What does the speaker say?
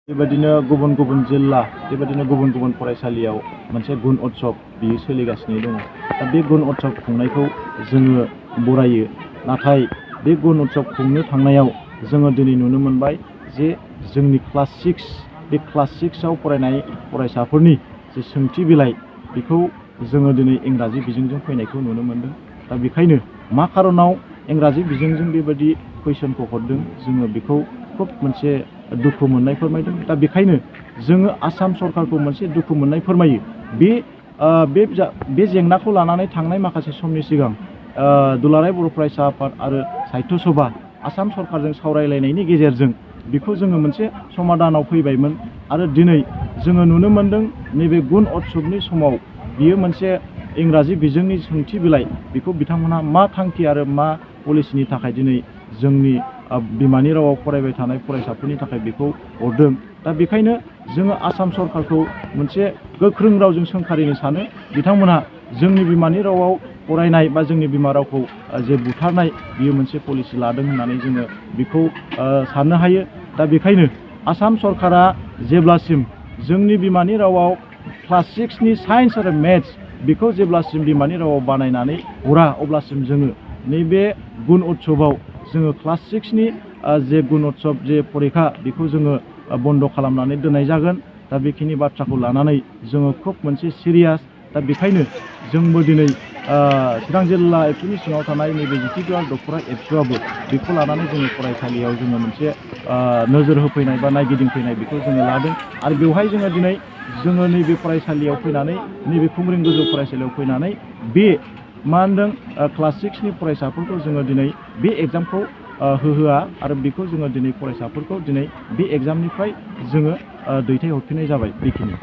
बेबायदिनो गुबुन गुबुन जिल्ला बेबायदिनो गुबुन गुबुन फरायसालियाव मोनसे गुन उत्सव बियो सोलिगासिनो दङ। दा बे गुन उत्सव खुंनायखौ जोङो बरायो। नाथाय बे गुन उत्सव खुंनो थांनायाव जोङो दिनै नुनो मोनबाय जे जोंनि क्लास 6 बे क्लास 6आव फरायनाय फरायसाफोरनि जे सोंथि बिलाइ बेखौ जोङो दिनै इंराजि बिजोंजों फैनायखौ नुनो मोनदों। दा बेखायनो मा खारनाव इंराजि बिजोंजों बेबायदि कुइसनखौ हरदों जोङो बेखौ खोब मोनसे दुखु मोननाय फोरमायदों। दा बेखायनो जोङो आसाम सरकारखौ मोनसे दुखु मोननाय फोरमायो। बे जेंनाखौ लानानै थांनाय माखासे समनि सिगां दुलाराय बर' फरायसा आफाद आरो साहित्य सभा आसाम सरकारजों सावरायलायनायनि गेजेरजों बेखौ जोङो मोनसे समाधानाव फैबायमोन। आरो दिनै जोङो नुनो मोनदों नैबे गुन उत्सबनि समाव बियो मोनसे इंराजि बिजोंनि सोंथि बिलाइ बेखौ बिथांमोनहा मा थांखि आरो मा पलिसिनि थाखाय दिनै जोंनि बिमानि रावाव फरायबाय थानाय फरायसाफोरनि थाखाय बेखौ हरदों। दा बेखायनो जोङो आसाम सरकारखौ मोनसे गोख्रों रावजों सोंखारिनो सानो। बिथांमोनहा जोंनि बिमानि रावाव फरायनाय बा जोंनि बिमा रावखौ जे बुथारनाय बियो मोनसे पलिसि लादों होननानै जोङो बेखौ साननो हायो। दा बेखायनो आसाम सरकारा जेब्लासिम जोंनि बिमानि रावाव क्लास 6नि साइन्स आरो मेथ्स बेखौ जेब्लासिम बिमानि रावाव बानायनानै हरा अब्लासिम जोङो नैबे गुन उत्सबआव जोङो क्लास 6नि जे गुन उत्सब जे फरिखा बेखौ जोङो बन्द' खालामनानै दोननाय जागोन। दा बेखिनि बाथ्राखौ लानानै जोङो खोब मोनसे सिरियास। दा बेखायनो जोंबो दिनै चिरां जिल्ला एबसुनि सिङाव थानाय नैबे दख'र एबसुआबो बेखौ लानानै जोङो फरायसालियाव जोङो मोनसे नोजोर होफैनाय बा नायगिदिंफैनाय बेखौ जोङो लादों। आरो बेवहाय जोङो दिनै जोङो नैबे फरायसालियाव फैनानै नैबे खुंग्रिं गोजौ फरायसालियाव फैनानै बे मा होनदों क्लास 6नि फरायसाफोरखौ जोङो दिनै बे एग्जामखौ होहोआ आरो बेखौ जोङो दिनै फरायसाफोरखौ दिनै बे एग्जामनिफ्राय जोङो दैथायहरफिननाय जाबाय। बेखिनि